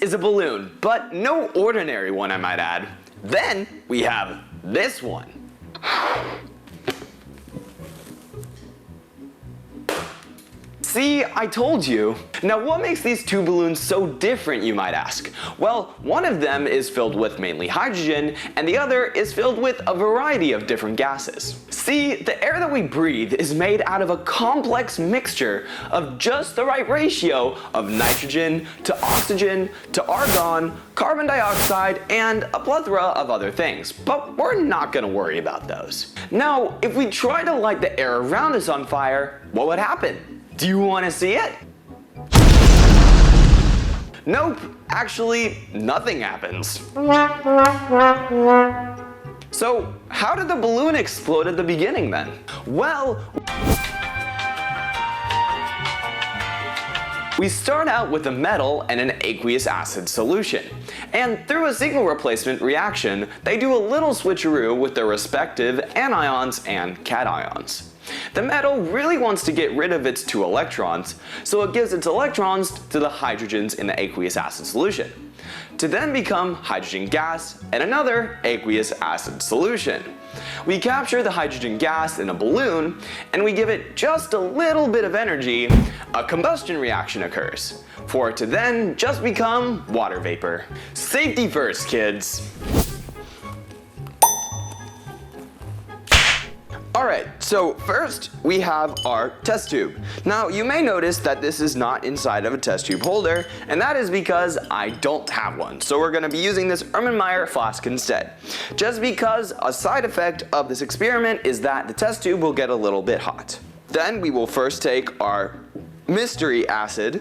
is a balloon, but no ordinary one, I might add. Then we have this one. See, I told you. Now what makes these two balloons so different, you might ask? Well, one of them is filled with mainly hydrogen, and the other is filled with a variety of different gases. See, the air that we breathe is made out of a complex mixture of just the right ratio of nitrogen to oxygen to argon, carbon dioxide, and a plethora of other things. But we're not gonna worry about those. Now, if we try to light the air around us on fire, what would happen? Do you want to see it? Nope, actually, nothing happens. So, how did the balloon explode at the beginning then? Well, we start out with a metal and an aqueous acid solution. And through a signal replacement reaction, they do a little switcheroo with their respective anions and cations. The metal really wants to get rid of its 2 electrons, so it gives its electrons to the hydrogens in the aqueous acid solution, to then become hydrogen gas and another aqueous acid solution. We capture the hydrogen gas in a balloon and we give it just a little bit of energy. A combustion reaction occurs, for it to then just become water vapor. Safety first, kids! Alright, so first we have our test tube. Now you may notice that this is not inside of a test tube holder, and that is because I don't have one. So we're going to be using this Erlenmeyer flask instead. Just because a side effect of this experiment is that the test tube will get a little bit hot. Then we will first take our mystery acid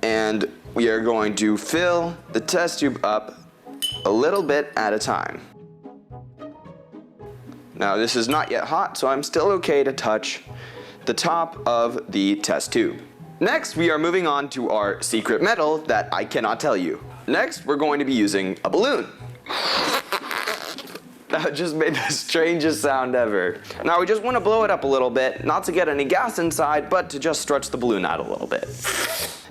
and we are going to fill the test tube up a little bit at a time. Now this is not yet hot, so I'm still okay to touch the top of the test tube. Next, we are moving on to our secret metal that I cannot tell you. Next, we're going to be using a balloon. That just made the strangest sound ever. Now we just want to blow it up a little bit, not to get any gas inside, but to just stretch the balloon out a little bit.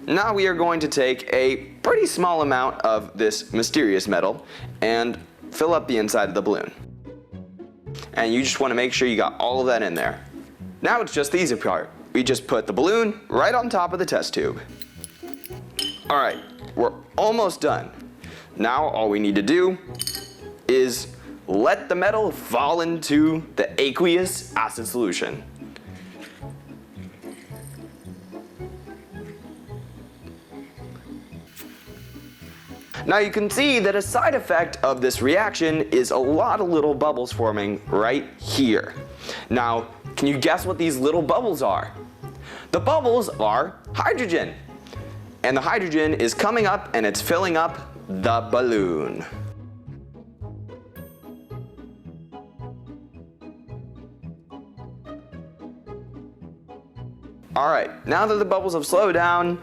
Now we are going to take a pretty small amount of this mysterious metal and fill up the inside of the balloon. And you just want to make sure you got all of that in there. Now it's just the easy part. We just put the balloon right on top of the test tube. Alright, we're almost done. Now all we need to do is let the metal fall into the aqueous acid solution. Now you can see that a side effect of this reaction is a lot of little bubbles forming right here. Now, can you guess what these little bubbles are? The bubbles are hydrogen. And the hydrogen is coming up and it's filling up the balloon. Alright, now that the bubbles have slowed down,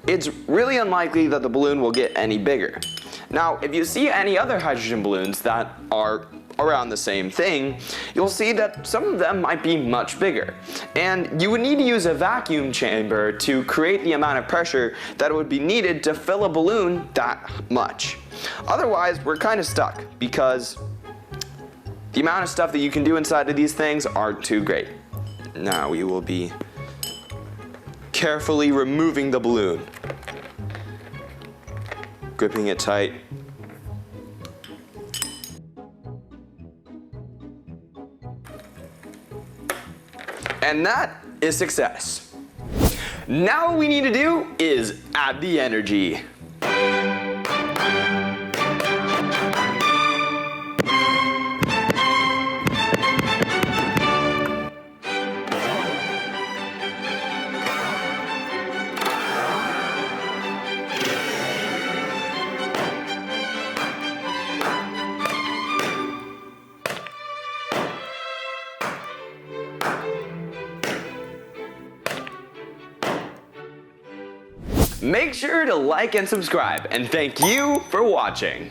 it's really unlikely that the balloon will get any bigger. Now, if you see any other hydrogen balloons that are around the same thing, you'll see that some of them might be much bigger. And you would need to use a vacuum chamber to create the amount of pressure that would be needed to fill a balloon that much. Otherwise, we're kind of stuck because the amount of stuff that you can do inside of these things aren't too great. Now we will be carefully removing the balloon, gripping it tight. And that is success. Now what we need to do is add the energy. Make sure to like and subscribe, and thank you for watching.